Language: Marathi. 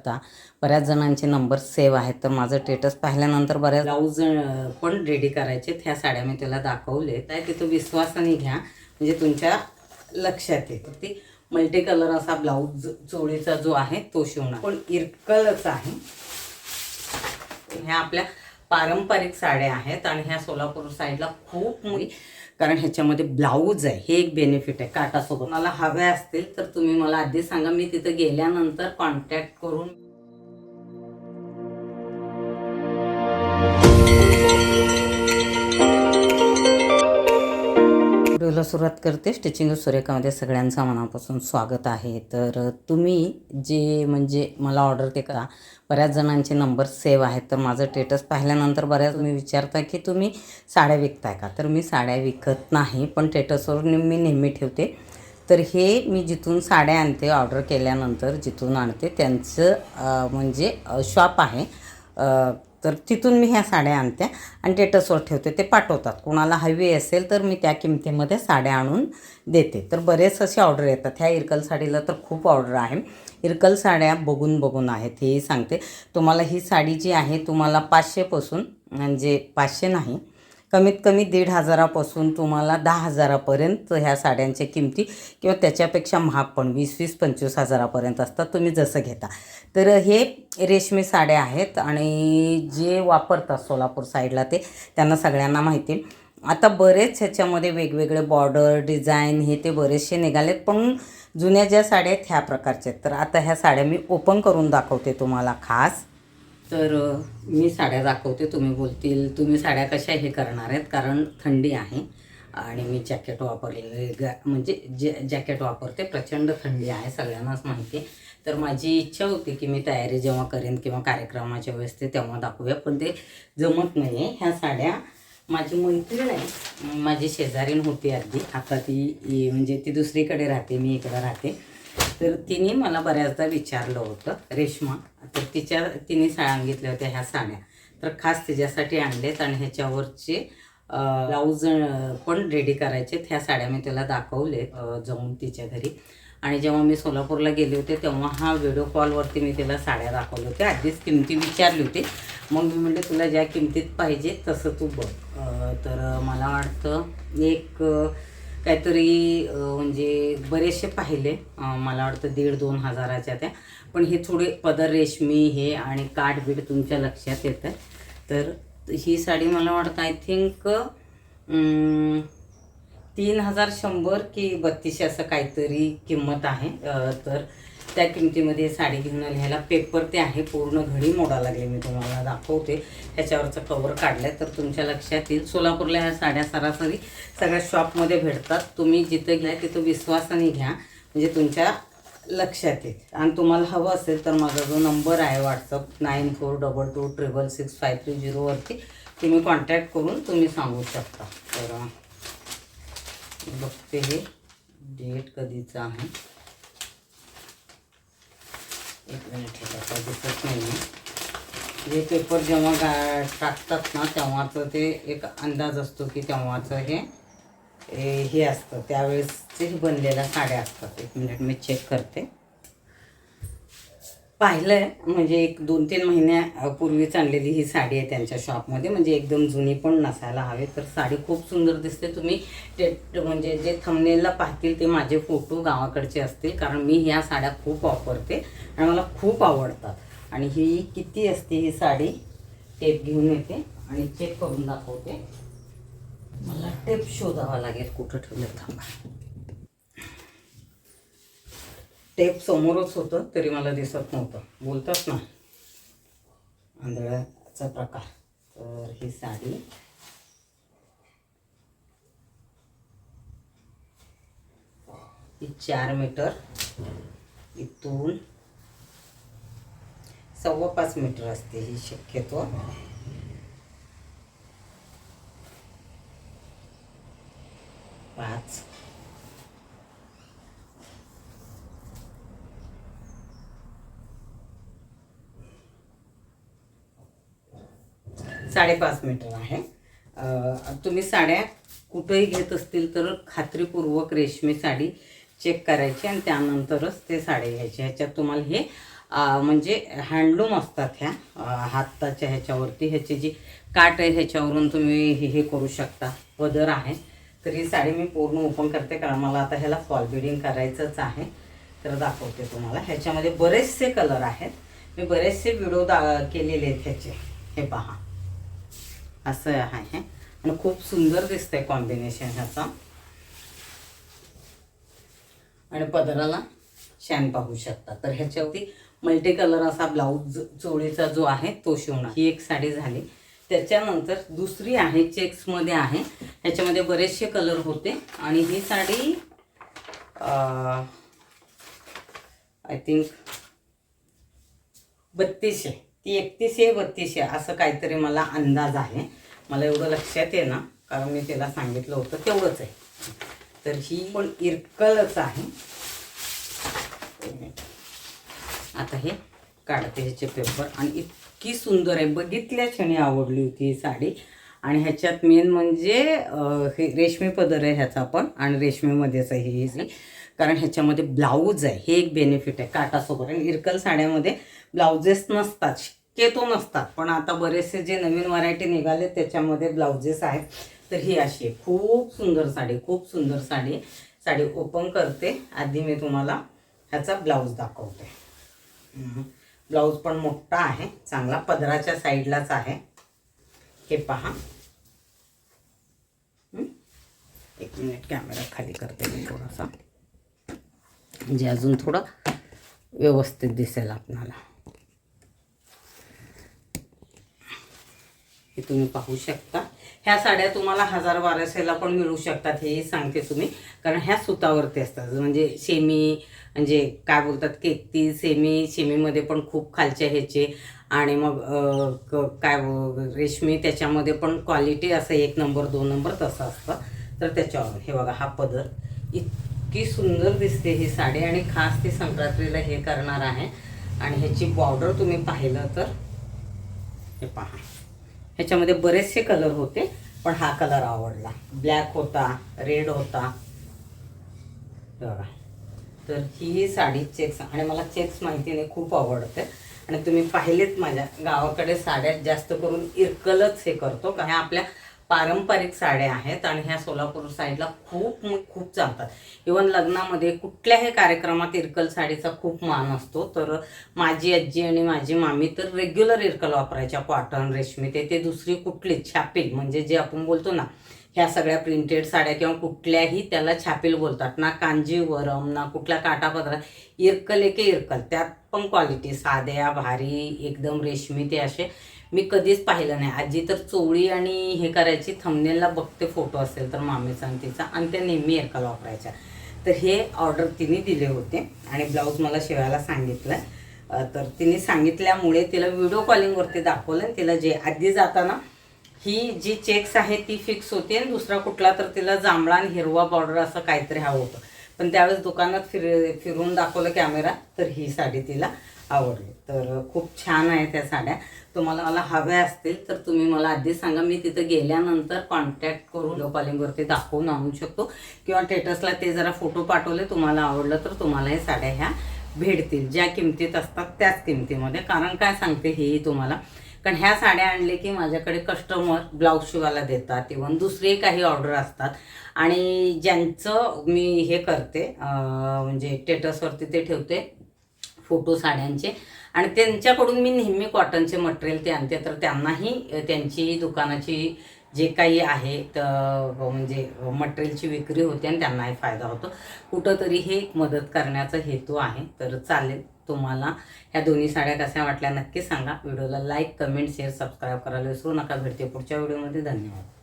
विचारता, बऱ्याच जणांचे नंबर सेव्ह आहेत, तर माझं स्टेटस पाहिल्यानंतर बऱ्याच ब्लाऊज पण रेडी करायचे. ह्या साड्या मी त्याला दाखवले. तर तिथं विश्वासाने घ्या, म्हणजे तुमच्या लक्षात येतं. ती मल्टी कलर असा ब्लाऊज चोळीचा जो आहे तो शिवणार, पण इरकलच आहे. ह्या आपल्या पारंपरिक साड्या आहेत आणि ह्या सोलापूर साईडला खूप कारण ह्याच्यामध्ये ब्लाऊज आहे, हे एक बेनिफिट आहे काटासोबत. मला हव्या असतील तर तुम्ही मला आधी सांगा, मी तिथं गेल्यानंतर कॉन्टॅक्ट करून व्हिडिओला सुरुवात करते. स्टिचिंग सुरेखामध्ये सगळ्यांचं मनापासून स्वागत आहे. तर तुम्ही जे म्हणजे मला ऑर्डर ते करा, बऱ्याच जणांचे नंबर सेव्ह आहेत, तर माझं स्टेटस पाहिल्यानंतर बऱ्याच तुम्ही विचारता की तुम्ही साड्या विकताय का. तर मी साड्या विकत नाही, पण स्टेटसवर मी नेहमी ठेवते. तर हे मी जिथून साड्या आणते, ऑर्डर केल्यानंतर जिथून आणते त्यांचं म्हणजे शॉप आहे, तर तिथून मी ह्या साड्या आणते आणि स्टेटसवर ठेवते. ते पाठवतात, कोणाला हवी असेल तर मी त्या किमतीमध्ये साड्या आणून देते. तर बरेच असे ऑर्डर येतात. ह्या इरकल साडीला तर खूप ऑर्डर आहे. इरकल साड्या बघून आहेत, हेही सांगते तुम्हाला. ही साडी जी आहे तुम्हाला 500पासून, म्हणजे 500 नाही, कमीत कमी 1,500पासून तुम्हाला 10,000पर्यंत ह्या साड्यांच्या किमती, किंवा त्याच्यापेक्षा महाग पण 20-20, 25,000पर्यंत असतात, तुम्ही जसं घेता. तर हे रेशमी साड्या आहेत आणि जे वापरतात सोलापूर साईडला त्यांना सगळ्यांना माहिती. आता बरेच ह्याच्यामध्ये वेगवेगळे बॉर्डर डिझाईन हे ते बरेचसे निघालेत, पण जुन्या ज्या साड्या आहेत ह्या प्रकारच्या आहेत. तर आता ह्या साड्या मी ओपन करून दाखवते तुम्हाला खास. तर मी साड्या दाखवते, तुम्ही बोलतील तुम्ही साड्या कशा हे करणार आहेत, कारण थंडी आहे आणि मी जॅकेट वापरलेले, म्हणजे जॅकेट वापरते. प्रचंड थंडी आहे, सगळ्यांनाच माहिती आहे. तर माझी इच्छा होती की मी तयारी जेव्हा करेन किंवा कार्यक्रमाच्या वेळेस तेव्हा दाखवूया, पण ते जमत नाही आहे. ह्या साड्या माझी मैत्रीण आहे, माझी शेजारीण होती आधी, आता ती म्हणजे ती दुसरीकडे राहते, मी इकडं राहते. तर तिने मला बऱ्याचदा विचारलं होतं, रेश्मा, तर तिने सांगितल्या होत्या ह्या साड्या, तर खास तिच्यासाठी आणलेत. आणि ह्याच्यावरचे ब्लाऊज पण रेडी करायचे. ह्या साड्या मी त्याला दाखवले जाऊन तिच्या घरी. आणि जेव्हा मी सोलापूरला गेले होते तेव्हा हा व्हिडिओ कॉलवरती मी तिला साड्या दाखवल्या होत्या. आधीच किमती विचारली होती, मग मी म्हणले तुला ज्या किमतीत पाहिजे तसं तू बघ. तर मला वाटतं एक काहीतरी म्हणजे बरेचसे पाहिले, मला वाटतं 1,500-2 हजाराच्या त्या, पण हे थोडे पदर रेशमी हे आणि काठबीट तुमच्या लक्षात येतं. तर ही साडी मला वाटतं आय थिंक 3,100 की 3,200 असं काहीतरी किंमत आहे. तर त्या किमतीमध्ये साडी घेऊन लिहायला पेपर ते आहे, पूर्ण घडी मोडा लागली. मी तुम्हाला दाखवते, ह्याच्यावरचं कवर काढलं आहे तर तुमच्या लक्षात येईल. सोलापूरला ह्या साड्या सरासरी सगळ्या शॉपमध्ये भेटतात. तुम्ही जिथं घ्या तिथं विश्वासाने घ्या, म्हणजे तुमच्या लक्षात येईल. आणि तुम्हाला हवं असेल तर माझा जो नंबर आहे व्हॉट्सअप 9422266530 वरती तुम्ही कॉन्टॅक्ट करून तुम्ही सांगू शकता. तर बघते हे डेट कधीचं आहे, एक मिनिट, हे आता दिसत नाही आहे. हे पेपर जेव्हा टाकतात ना तेव्हाचं ते एक अंदाज असतो की तेव्हाचं हे असतं, त्यावेळेसचे बनलेल्या साड्या असतात. एक मिनिट मी चेक करते. पाहिलं आहे, म्हणजे एक 2-3 महिन्यापूर्वीच आणलेली ही साडी आहे त्यांच्या शॉपमध्ये, म्हणजे एकदम जुनी पण नसायला हवी. तर साडी खूप सुंदर दिसते. तुम्ही म्हणजे जे थंबनेलला पाहतील ते माझे फोटो गावाकडचे असतील, कारण मी ह्या साड्या खूप वापरते आणि मला खूप आवडतात. आणि ही किती असते ही साडी, टेप घेऊन येते आणि चेक करून दाखवते. मला टेप शोधावा लागेल, कुठं ठेवलं, थांबा. टेप समोरच होतं तरी मला दिसत नव्हतं, बोलतात ना आंधळ्याचा प्रकार. तर ही साडी ही 4 मीटर, इथून 5.25 मीटर असते ही शक्यतो. पाच 5.5 मीटर आहे. तुम्ही साड्या कुठेही घेत असतील तर खात्रीपूर्वक रेशमी साडी चेक करायची आणि त्यानंतरच ते साडी घ्यायची. ह्याच्यात तुम्हाला हे म्हणजे हँडलूम असतात ह्या हाताच्या ह्याच्यावरती, ह्याची जी काट आहे ह्याच्यावरून तुम्ही हे करू शकता, पदर आहे. तर ही साडी मी पूर्ण ओपन करते कारण मला आता ह्याला फॉल बिडिंग करायचंच आहे. तर दाखवते तुम्हाला. ह्याच्यामध्ये बरेचसे कलर आहेत, मी बरेचसे व्हिडिओ केलेले आहेत ह्याचे. हे पहा, असं आहे हे, आणि खूप सुंदर दिसतंय कॉम्बिनेशन ह्याचा. आणि पदराला शान पाहू शकता. तर ह्याच्यावरती मल्टी कलर असा ब्लाऊज चोळीचा जो आहे तो शिवणार. ही एक साडी झाली. त्याच्यानंतर दुसरी आहे, चेक्समध्ये आहे. ह्याच्यामध्ये बरेचसे कलर होते आणि ही साडी आय थिंक 3200, ती 3100 3200 असं काहीतरी मला अंदाज आहे. मला एवढं लक्षात आहे ना, कारण मी तिला सांगितलं होतं तेवढंच आहे. तर ही पण इरकलच आहे. आता हे काढते ह्याचे पेपर, आणि इतकी सुंदर आहे, बघितल्या क्षणी आवडली होती ही साडी. आणि ह्याच्यात मेन म्हणजे हे रेशमी पदर आहे ह्याचा पण, आणि रेशमीमध्येच आहे ही, कारण ह्याच्यामध्ये ब्लाऊज आहे. हे एक बेनिफिट आहे काटासोबत. आणि इरकल साड्यामध्ये ब्लाउजेस नसतात, शक्यतो नसतात, पण आता बरेचसे जे नवीन व्हरायटी निघाले त्याच्यामध्ये ब्लाउजेस आहेत. तर ही अशी आहे, खूप सुंदर साडी, खूप सुंदर साडी. साडी ओपन करते, आधी मी तुम्हाला ह्याचा ब्लाऊज दाखवते. ब्लाऊज पण मोठा आहे, चांगला पदराच्या साईडलाच आहे. हे पहा. एक मिनिट, कॅमेरा खाली करते मी थोडासा, म्हणजे अजून थोडं व्यवस्थित दिसेल आपणाला. हे तुम्ही पाहू शकता. ह्या साड्या तुम्हाला 1000-1200ला पण मिळू शकतात, हेही सांगते तुम्ही, कारण ह्या सुतावरती असतात. म्हणजे सेमी, म्हणजे काय बोलतात, केकती सेमीमध्ये पण खूप खालच्या ह्याचे, आणि मग काय रेशमी त्याच्यामध्ये पण क्वालिटी असं 1 नंबर 2 नंबर तसं असतं. तर त्याच्यावर हे बघा, हा पदर इतकी सुंदर दिसते ही साडी, आणि खास ती संक्रांतीला हे करणार आहे. आणि ह्याची बॉर्डर तुम्ही पाहिलं तर हे पहा, ह्याच्यामध्ये बरेचसे कलर होते, पण हा कलर आवडला. ब्लॅक होता, रेड होता, बघा. तर ही साडी चेक्स, आणि मला चेक्स माहिती नाही, खूप आवडते. आणि तुम्ही पाहिलेत, माझ्या गावाकडे साड्या जास्त करून इरकलच हे करतो, का ह्या आपल्या पारंपरिक साड्या आहेत, आणि ह्या सोलापूर साईडला खूप चालतात. इवन लग्नामध्ये कुठल्याही कार्यक्रमात इरकल साडीचा खूप मान असतो. तर माझी आजी आणि माझी मामी तर रेग्युलर इरकल वापरायच्या, कॉटन, रेशमी, ते दुसरी कुठली छापील, म्हणजे जे आपण बोलतो ना, ह्या सगळ्या प्रिंटेड साड्या किंवा कुठल्याही त्याला छापील बोलतात ना, कांजीवरम ना कुठल्या काटापदरा, इरकल एके इरकल, त्यात पण क्वालिटी साध्या भारी एकदम रेशमी, ते असे मी कधीच पाहिलं नाही. आजी तर चोळी आणि हे करायची, थंबनेलला बघते फोटो असेल तर मामीचा आणि तिचा, आणि त्या नेहमी इरकल वापरायच्या. तर हे ऑर्डर तिने दिले होते, आणि ब्लाऊज मला शिवायला सांगितलं. तर तिने सांगितल्यामुळे तिला व्हिडिओ कॉलिंगवरती दाखवलं, आणि तिला जे आधी जाताना ही जी चेक्स आहे ती फिक्स होती, आणि दुसरा कुठला तर तिला जांभळा आणि हिरवा बॉर्डर असं काहीतरी हवं होतं. पण त्यावेळेस दुकानात फिरून दाखवलं कॅमेरा, तर ही साडी तिला आवडली. तर खूप छान आहे त्या साड्या. तुम्हाला मला हव्या असतील तर तुम्ही मला आधी सांगा, मी तिथं गेल्यानंतर कॉन्टॅक्ट करून व्हिडिओ कॉलिंगवरती दाखवून आणू शकतो, किंवा स्टेटसला ते जरा फोटो पाठवले, तुम्हाला आवडलं तर तुम्हाला हे साड्या ह्या भेटतील, ज्या किमतीत असतात त्याच किमतीमध्ये. कारण काय सांगते हेही तुम्हाला, कारण ह्या साड्या आणले की माझ्याकडे कस्टमर ब्लाऊज शिवायला देतात, इव्हन दुसरे काही ऑर्डर असतात, आणि ज्यांचं मी हे करते म्हणजे स्टेटसवरती ते ठेवते फोटो साड्यांचे, आणि त्यांच्याकडून मी नेहमी कॉटनचे मटेरियल ते आणते. तर त्यांनाही त्यांची दुकानाची जे काही आहे तर म्हणजे मटेरियलची विक्री होते, आणि त्यांनाही फायदा होतो. कुठंतरी हे मदत करण्याचा हेतू आहे. तर चालेल, तुम्हाला ह्या दोन्ही साड्या कशा वाटल्या नक्की सांगा. व्हिडिओला लाईक, कमेंट, शेअर, सबस्क्राईब करायला विसरू नका. भेटते पुढच्या व्हिडिओमध्ये. धन्यवाद.